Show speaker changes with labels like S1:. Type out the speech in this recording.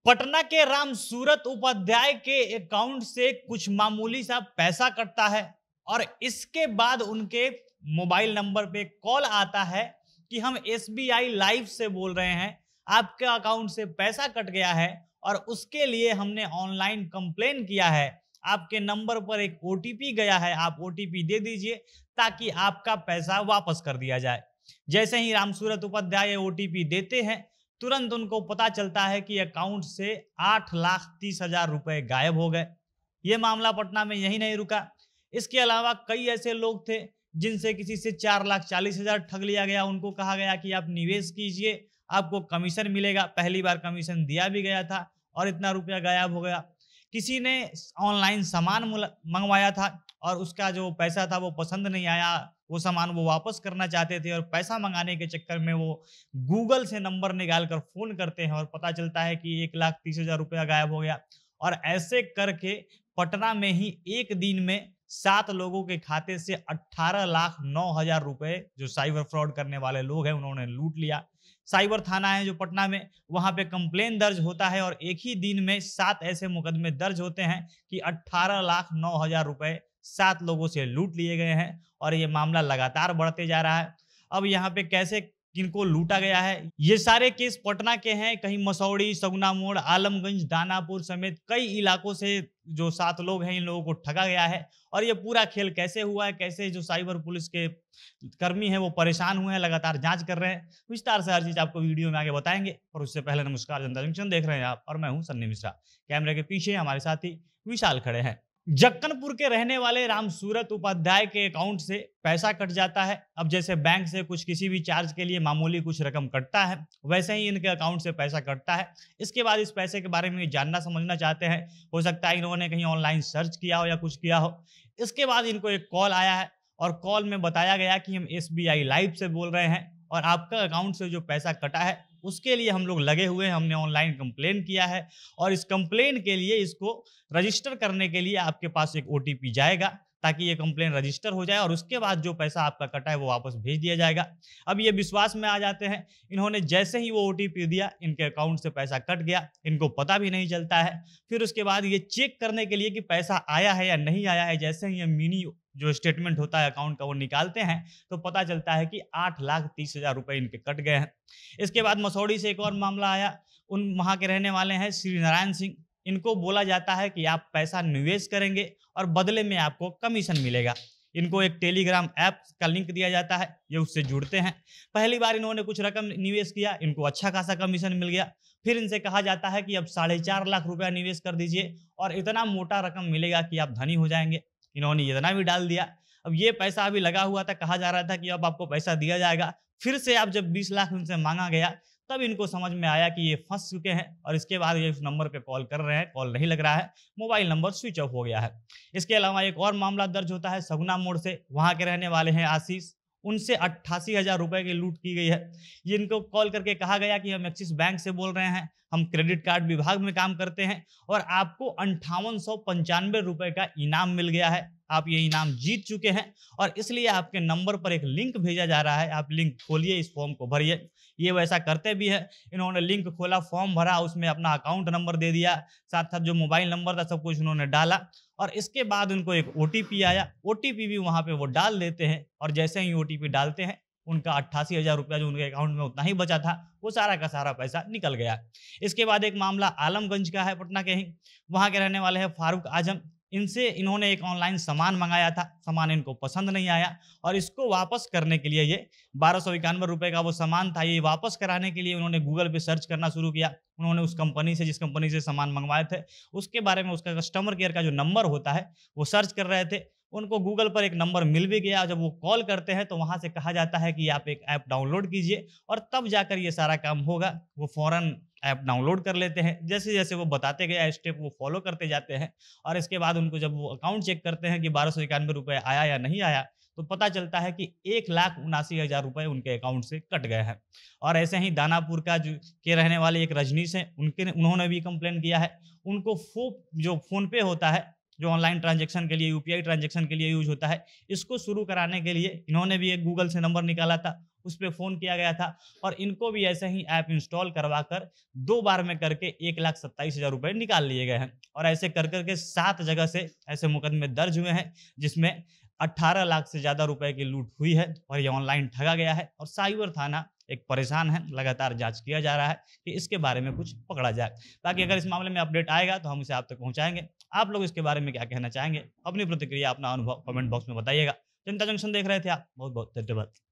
S1: पटना के राम सूरत उपाध्याय के अकाउंट से कुछ मामूली सा पैसा कटता है और इसके बाद उनके मोबाइल नंबर पे कॉल आता है कि हम एसबीआई लाइव से बोल रहे हैं, आपके अकाउंट से पैसा कट गया है और उसके लिए हमने ऑनलाइन कंप्लेन किया है। आपके नंबर पर एक ओटीपी गया है, आप ओटीपी दे दीजिए ताकि आपका पैसा वापस कर दिया जाए। जैसे ही राम सूरत उपाध्याय ओटीपी देते हैं, तुरंत उनको पता चलता है कि अकाउंट से 8,30,000 रुपए गायब हो गए। ये मामला पटना में यही नहीं रुका, इसके अलावा कई ऐसे लोग थे जिनसे किसी से 4,40,000 ठग लिया गया। उनको कहा गया कि आप निवेश कीजिए, आपको कमीशन मिलेगा। पहली बार कमीशन दिया भी गया था और इतना रुपया गायब हो गया। किसी ने ऑनलाइन सामान मंगवाया था और उसका जो पैसा था वो पसंद नहीं आया, वो सामान वो वापस करना चाहते थे और पैसा मंगाने के चक्कर में वो गूगल से नंबर निकाल कर फोन करते हैं और पता चलता है कि 1,30,000 रुपया गायब हो गया। और ऐसे करके पटना में ही एक दिन में 7 लोगों के खाते से 18,09,000 रुपए जो साइबर फ्रॉड करने वाले लोग हैं उन्होंने लूट लिया। साइबर थाना है जो पटना में, वहां पे कंप्लेन दर्ज होता है और एक ही दिन में 7 ऐसे मुकदमे दर्ज होते हैं कि 18,09,000 रुपए 7 लोगों से लूट लिए गए हैं और ये मामला लगातार बढ़ते जा रहा है। अब यहाँ पे कैसे किनको लूटा गया है, ये सारे केस पटना के हैं। कहीं मसौड़ी, सगुना मोड़, आलमगंज, दानापुर समेत कई इलाकों से जो 7 लोग हैं इन लोगों को ठगा गया है। और ये पूरा खेल कैसे हुआ है, कैसे जो साइबर पुलिस के कर्मी हैं वो परेशान हुए हैं, लगातार जांच कर रहे हैं। विस्तार से हर चीज आपको वीडियो में आगे बताएंगे। और उससे पहले नमस्कार, जनता जंक्शन देख रहे हैं आप और मैं हूं सन्नी मिश्रा। कैमरे के पीछे हमारे साथी विशाल खड़े हैं। जक्कनपुर के रहने वाले राम सूरत उपाध्याय के अकाउंट से पैसा कट जाता है। अब जैसे बैंक से कुछ किसी भी चार्ज के लिए मामूली कुछ रकम कटता है, वैसे ही इनके अकाउंट से पैसा कटता है। इसके बाद इस पैसे के बारे में जानना समझना चाहते हैं। हो सकता है इन्होंने कहीं ऑनलाइन सर्च किया हो या कुछ किया हो। इसके बाद इनको एक कॉल आया है और कॉल में बताया गया कि हम एसबीआई लाइव से बोल रहे हैं और आपका अकाउंट से जो पैसा कटा है उसके लिए हम लोग लगे हुए हैं, हमने ऑनलाइन कंप्लेन किया है और इस कंप्लेन के लिए इसको रजिस्टर करने के लिए आपके पास एक ओटीपी जाएगा ताकि ये कंप्लेन रजिस्टर हो जाए और उसके बाद जो पैसा आपका कटा है वो वापस भेज दिया जाएगा। अब ये विश्वास में आ जाते हैं। इन्होंने जैसे ही वो ओटीपी दिया, इनके अकाउंट से पैसा कट गया, इनको पता भी नहीं चलता है। फिर उसके बाद ये चेक करने के लिए कि पैसा आया है या नहीं आया है, जैसे ही ये मिनी जो स्टेटमेंट होता है अकाउंट का वो निकालते हैं तो पता चलता है कि 8,30,000 रुपए इनके कट गए हैं। इसके बाद मसौड़ी से एक और मामला आया। उन वहां के रहने वाले हैं श्री नारायण सिंह। इनको बोला जाता है कि आप पैसा निवेश करेंगे और बदले में आपको कमीशन मिलेगा। इनको एक टेलीग्राम ऐप का लिंक दिया जाता है, ये उससे जुड़ते हैं। पहली बार इन्होंने कुछ रकम निवेश किया, इनको अच्छा खासा कमीशन मिल गया। फिर इनसे कहा जाता है कि अब 4.5 लाख रुपया निवेश कर दीजिए और इतना मोटा रकम मिलेगा कि आप धनी हो जाएंगे। इन्होंने इतना भी डाल दिया। अब ये पैसा अभी लगा हुआ था, कहा जा रहा था कि अब आपको पैसा दिया जाएगा। फिर से आप जब 20 लाख उनसे मांगा गया तब इनको समझ में आया कि ये फंस चुके हैं और इसके बाद ये उस नंबर पे कॉल कर रहे हैं, कॉल नहीं लग रहा है, मोबाइल नंबर स्विच ऑफ हो गया है। इसके अलावा एक और मामला दर्ज होता है सगुना मोड़ से। वहां के रहने वाले हैं आशीष। उनसे 88,000 रुपए की लूट की गई है। ये इनको कॉल करके कहा गया कि हम एक्सिस बैंक से बोल रहे हैं, हम क्रेडिट कार्ड विभाग में काम करते हैं और आपको 5895 रुपए का इनाम मिल गया है। आप ये इनाम जीत चुके हैं और इसलिए आपके नंबर पर एक लिंक भेजा जा रहा है, आप लिंक खोलिए, इस फॉर्म को भरिए। ये वैसा करते भी है। इन्होंने लिंक खोला, फॉर्म भरा, उसमें अपना अकाउंट नंबर दे दिया, साथ साथ जो मोबाइल नंबर था सब कुछ उन्होंने डाला और इसके बाद उनको एक ओटीपी आया। ओटीपी भी वहां पे वो डाल देते हैं और जैसे ही ओटीपी डालते हैं उनका 88,000 रुपया जो उनके अकाउंट में उतना ही बचा था वो सारा का सारा पैसा निकल गया। इसके बाद एक मामला आलमगंज का है, पटना के ही। वहां के रहने वाले हैं फारूक आजम। इनसे इन्होंने एक ऑनलाइन सामान मंगाया था, सामान इनको पसंद नहीं आया और इसको वापस करने के लिए ये 1,291 रुपए का वो सामान था, ये वापस कराने के लिए उन्होंने गूगल पे सर्च करना शुरू किया। उन्होंने उस कंपनी से, जिस कंपनी से सामान मंगवाए थे, उसके बारे में, उसका कस्टमर केयर का जो नंबर होता है वो सर्च कर रहे थे। उनको गूगल पर एक नंबर मिल भी गया। जब वो कॉल करते हैं तो वहां से कहा जाता है कि आप एक ऐप डाउनलोड कीजिए और तब जाकर ये सारा काम होगा। वो फौरन ऐप डाउनलोड कर लेते हैं। जैसे जैसे वो बताते गए स्टेप वो फॉलो करते जाते हैं और इसके बाद उनको जब वो अकाउंट चेक करते हैं कि 1,291 रुपये आया या नहीं आया तो पता चलता है कि 1,79,000 रुपये उनके अकाउंट से कट गए हैं। और ऐसे ही दानापुर का जो के रहने वाले एक रजनीश हैं, उन्होंने भी कंप्लेन किया है। उनको जो फोन पे होता है, जो ऑनलाइन ट्रांजैक्शन के लिए, यूपीआई ट्रांजैक्शन के लिए यूज होता है, इसको शुरू कराने के लिए इन्होंने भी एक गूगल से नंबर निकाला था। उस पर फ़ोन किया गया था और इनको भी ऐसे ही ऐप इंस्टॉल करवा कर 2 बार में करके 1,27,000 रुपए निकाल लिए गए हैं। और ऐसे कर के 7 जगह से ऐसे मुकदमे दर्ज हुए हैं, जिसमें 18 लाख से ज़्यादा रुपए की लूट हुई है और ये ऑनलाइन ठगा गया है। और साइबर थाना एक परेशान है, लगातार जाँच किया जा रहा है कि इसके बारे में कुछ पकड़ा जाए। बाकी अगर इस मामले में अपडेट आएगा तो हम उसे आप तक पहुँचाएँगे। आप लोग इसके बारे में क्या कहना चाहेंगे? अपनी प्रतिक्रिया, अपना अनुभव कमेंट बॉक्स में बताइएगा। जनता जंक्शन देख रहे थे आप, बहुत-बहुत धन्यवाद।